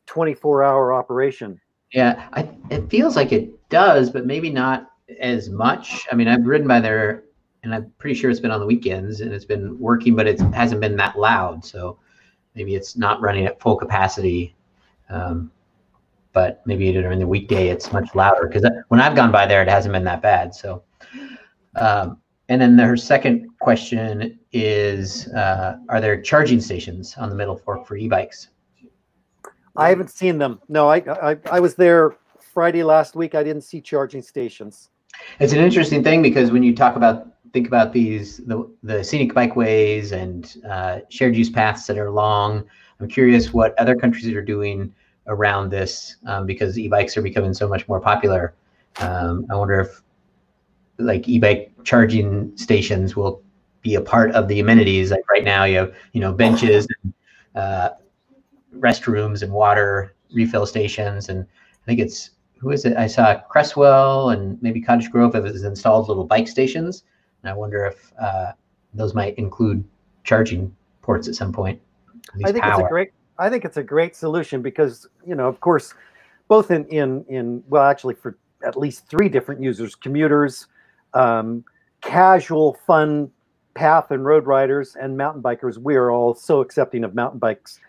Speaker 2: 24-hour operation.
Speaker 1: Yeah, it feels like it does, but maybe not as much. I mean, I've ridden by there and I'm pretty sure it's been on the weekends and it's been working, but it hasn't been that loud. So maybe it's not running at full capacity. But maybe during the weekday it's much louder, because when I've gone by there, it hasn't been that bad. So, and then her second question is, are there charging stations on the Middle Fork for e-bikes?
Speaker 2: I haven't seen them. No, I was there Friday last week. I didn't see charging stations.
Speaker 1: It's an interesting thing, because when you think about these, the scenic bikeways and shared use paths that are long, I'm curious what other countries are doing around this, because e-bikes are becoming so much more popular. I wonder if like e-bike charging stations will be a part of the amenities. Like right now you have, benches and restrooms and water refill stations. And I think who is it? I saw Cresswell and maybe Cottage Grove has installed little bike stations. And I wonder if those might include charging ports at some point.
Speaker 2: I think it's a great solution, because, of course, both in well, actually for at least 3 different users: commuters, casual, fun path and road riders, and mountain bikers. We are all so accepting of mountain bikes,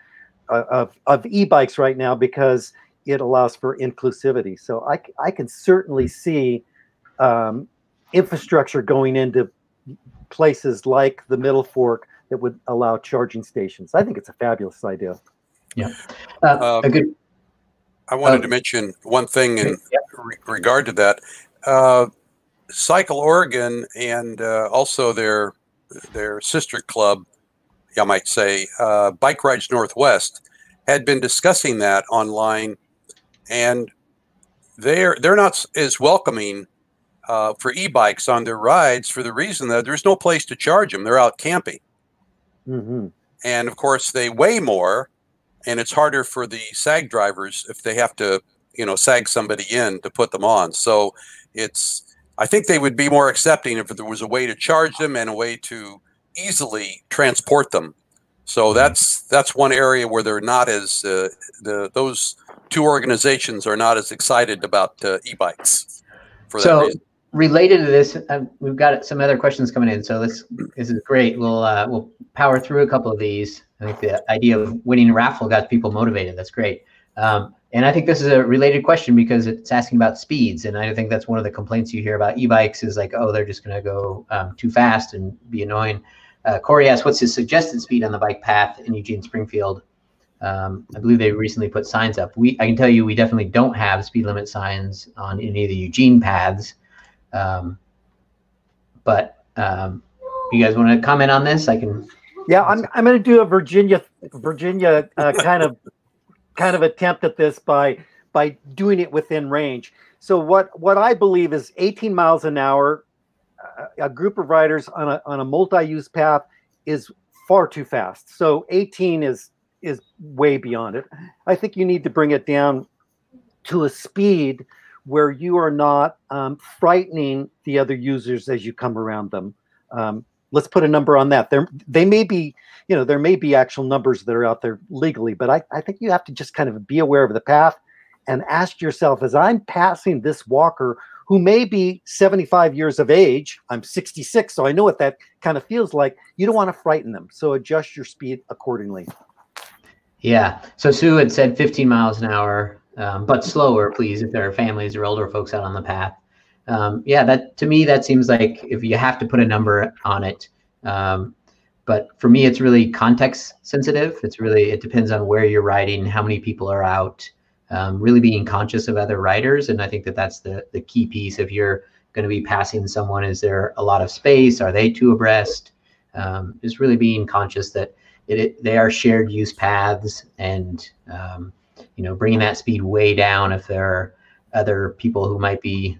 Speaker 2: of e-bikes right now, because it allows for inclusivity. So I can certainly see infrastructure going into places like the Middle Fork that would allow charging stations. I think it's a fabulous idea.
Speaker 1: Yeah.
Speaker 3: I wanted to mention one thing in regard to that. Cycle Oregon and also their sister club, I might say, Bike Rides Northwest, had been discussing that online, and they're not as welcoming for e-bikes on their rides, for the reason that there's no place to charge them. They're out camping.
Speaker 2: Mm-hmm.
Speaker 3: And of course they weigh more, and it's harder for the SAG drivers if they have to, SAG somebody in to put them on. So I think they would be more accepting if there was a way to charge them and a way to easily transport them. So that's one area where they're not as those 2 organizations are not as excited about e-bikes for that reason.
Speaker 1: Related to this, we've got some other questions coming in. So this is great. We'll power through a couple of these. I think the idea of winning a raffle got people motivated. That's great. And I think this is a related question, because it's asking about speeds. And I think that's one of the complaints you hear about e-bikes is like, oh, they're just going to go too fast and be annoying. Corey asks, what's his suggested speed on the bike path in Eugene Springfield? I believe they recently put signs up. I can tell you, we definitely don't have speed limit signs on any of the Eugene paths. But you guys want to comment on this? I can.
Speaker 2: Yeah, I'm going to do a Virginia kind of attempt at this by doing it within range. So what I believe is 18 miles an hour. A group of riders on a multi-use path is far too fast. So 18 is way beyond it. I think you need to bring it down to a speed where you are not frightening the other users as you come around them. Let's put a number on that. There may be actual numbers that are out there legally, but I think you have to just kind of be aware of the path and ask yourself, as I'm passing this walker who may be 75 years of age, I'm 66, so I know what that kind of feels like. You don't want to frighten them, so adjust your speed accordingly.
Speaker 1: Yeah. So Sue had said 15 miles an hour. But slower, please, if there are families or older folks out on the path. Yeah, that to me, that seems like if you have to put a number on it. But for me, it's really context sensitive. It depends on where you're riding, how many people are out, really being conscious of other riders. And I think that's the key piece. If you're going to be passing someone, is there a lot of space? Are they 2 abreast? Just really being conscious that they are shared use paths, and bringing that speed way down if there are other people who might be,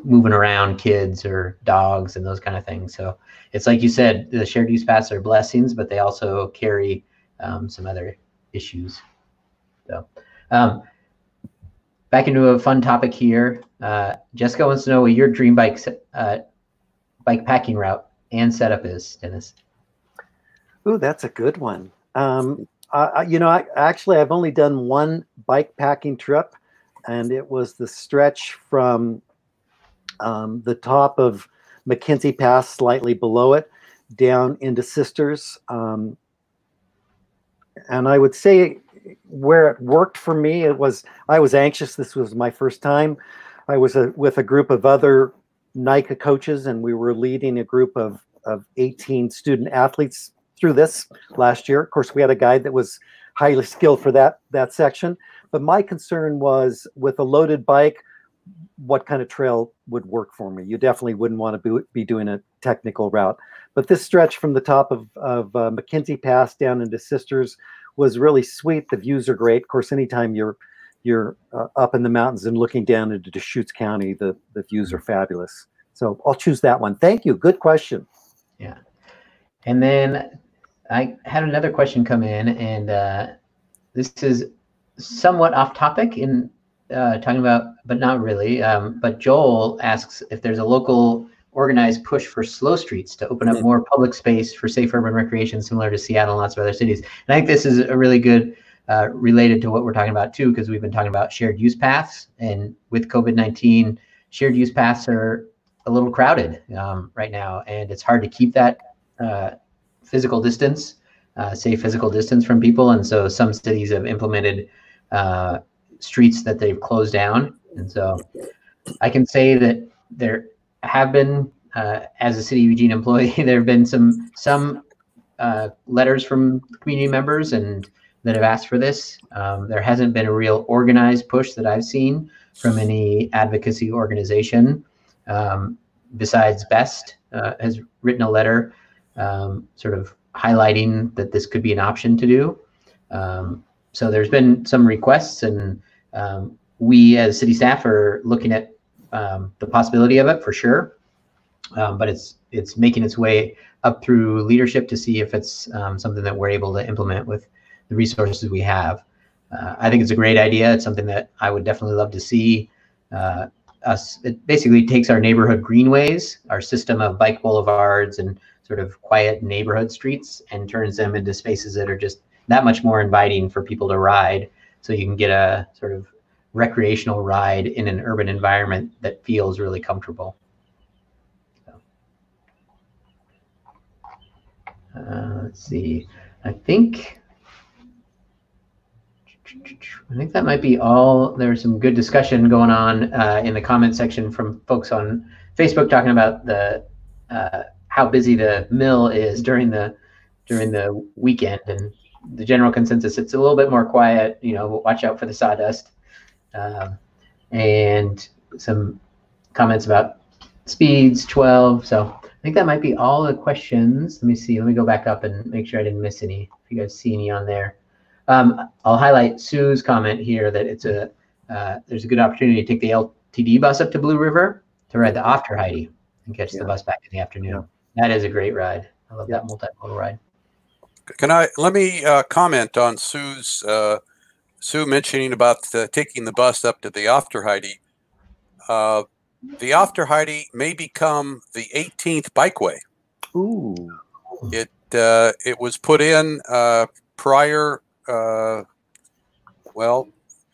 Speaker 1: moving around, kids or dogs and those kind of things. So it's like you said, the shared use paths are blessings, but they also carry some other issues. So back into a fun topic here. Jessica wants to know what your dream bike packing route and setup is, Dennis.
Speaker 2: Ooh, that's a good one. Actually, I've only done one bike packing trip, and it was the stretch from the top of McKenzie Pass slightly below it, down into Sisters. And I would say where it worked for me, I was anxious. This was my first time. I was with a group of other NICA coaches, and we were leading a group of 18 student athletes through this last year. Of course, we had a guide that was highly skilled for that section. But my concern was, with a loaded bike, what kind of trail would work for me? You definitely wouldn't want to be doing a technical route. But this stretch from the top of McKenzie Pass down into Sisters was really sweet. The views are great. Of course, anytime you're up in the mountains and looking down into Deschutes County, the views are fabulous. So I'll choose that one. Thank you. Good question.
Speaker 1: Yeah. And then I had another question come in, and this is somewhat off topic in talking about, but not really. But Joel asks if there's a local organized push for slow streets to open up more public space for safe urban recreation, similar to Seattle and lots of other cities. And I think this is a really good related to what we're talking about too, because we've been talking about shared use paths, and with COVID-19, shared use paths are a little crowded right now, and it's hard to keep that physical distance, safe physical distance from people. And so some cities have implemented streets that they've closed down. And so I can say that there have been, as a City of Eugene employee, there have been some letters from community members and that have asked for this. There hasn't been a real organized push that I've seen from any advocacy organization. Besides BEST has written a letter sort of highlighting that this could be an option to do. So there's been some requests, and we as city staff are looking at the possibility of it for sure. But it's making its way up through leadership to see if it's something that we're able to implement with the resources we have. I think it's a great idea. It's something that I would definitely love to see us. It basically takes our neighborhood greenways, our system of bike boulevards and sort of quiet neighborhood streets, and turns them into spaces that are just that much more inviting for people to ride. So you can get a sort of recreational ride in an urban environment that feels really comfortable. Let's see. I think that might be all. There's some good discussion going on in the comment section from folks on Facebook talking about the how busy the mill is during the weekend, and the general consensus it's a little bit more quiet. You know, watch out for the sawdust, and some comments about speeds 12. So I think that might be all the questions. Let me see. Let me go back up and make sure I didn't miss any. If you guys see any on there. I'll highlight Sue's comment here that it's there's a good opportunity to take the LTD bus up to Blue River to ride the Afterheide and catch the bus back in the afternoon. That is a great ride. I love that multimodal ride.
Speaker 3: Let me comment on Sue mentioning about taking the bus up to the Afterheide. The Afterheide may become the 18th bikeway.
Speaker 2: Ooh.
Speaker 3: It was put in prior,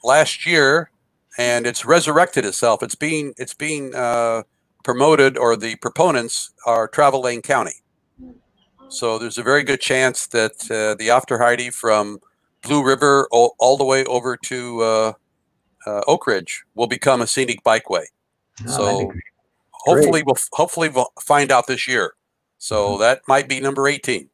Speaker 3: last year, and it's resurrected itself. It's being promoted, or the proponents are Travel Lane County. So there's a very good chance that the Afterheide from Blue River all the way over to Oak Ridge will become a scenic bikeway. So hopefully we'll find out this year. So that might be number 18.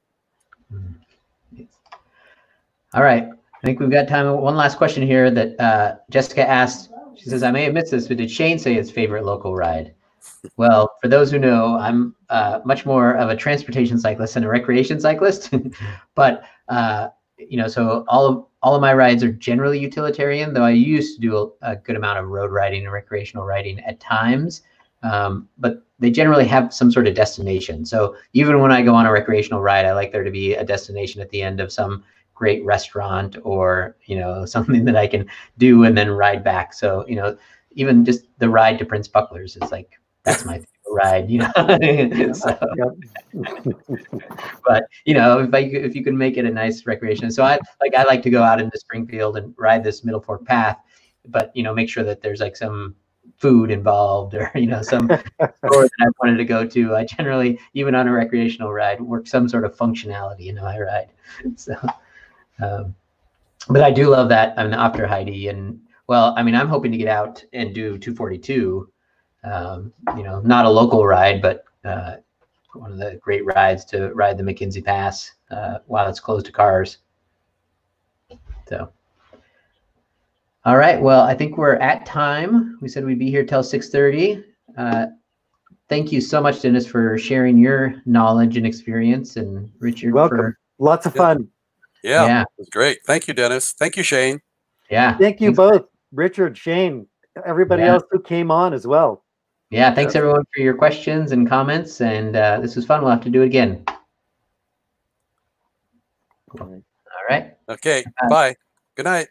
Speaker 1: All right. I think we've got time. One last question here that Jessica asked. She says, I may have missed this, but did Shane say his favorite local ride? Well, for those who know, I'm much more of a transportation cyclist than a recreation cyclist. But, so all of my rides are generally utilitarian, though I used to do a good amount of road riding and recreational riding at times. But they generally have some sort of destination. So even when I go on a recreational ride, I like there to be a destination at the end of some great restaurant, or, something that I can do and then ride back. So, even just the ride to Prince Buckler's is like, that's my favorite ride, So, but if you can make it a nice recreation. So I like to go out into Springfield and ride this Middle Fork path, but make sure that there's like some food involved, or some store that I wanted to go to. I generally, even on a recreational ride, work some sort of functionality into my ride. So, but I do love that. I'm after Heidi, and well, I mean, I'm hoping to get out and do 242. Not a local ride, but one of the great rides to ride the McKenzie Pass while it's closed to cars. So, all right. Well, I think we're at time. We said we'd be here till 6:30. Thank you so much, Dennis, for sharing your knowledge and experience, and Richard.
Speaker 2: Welcome. Lots of fun.
Speaker 3: Yeah, it was great. Thank you, Dennis. Thank you, Shane.
Speaker 1: Yeah.
Speaker 2: Thank you both, Richard, Shane, everybody else who came on as well.
Speaker 1: Yeah. Thanks everyone for your questions and comments, and this was fun. We'll have to do it again. All right.
Speaker 3: Okay. Bye. Good night.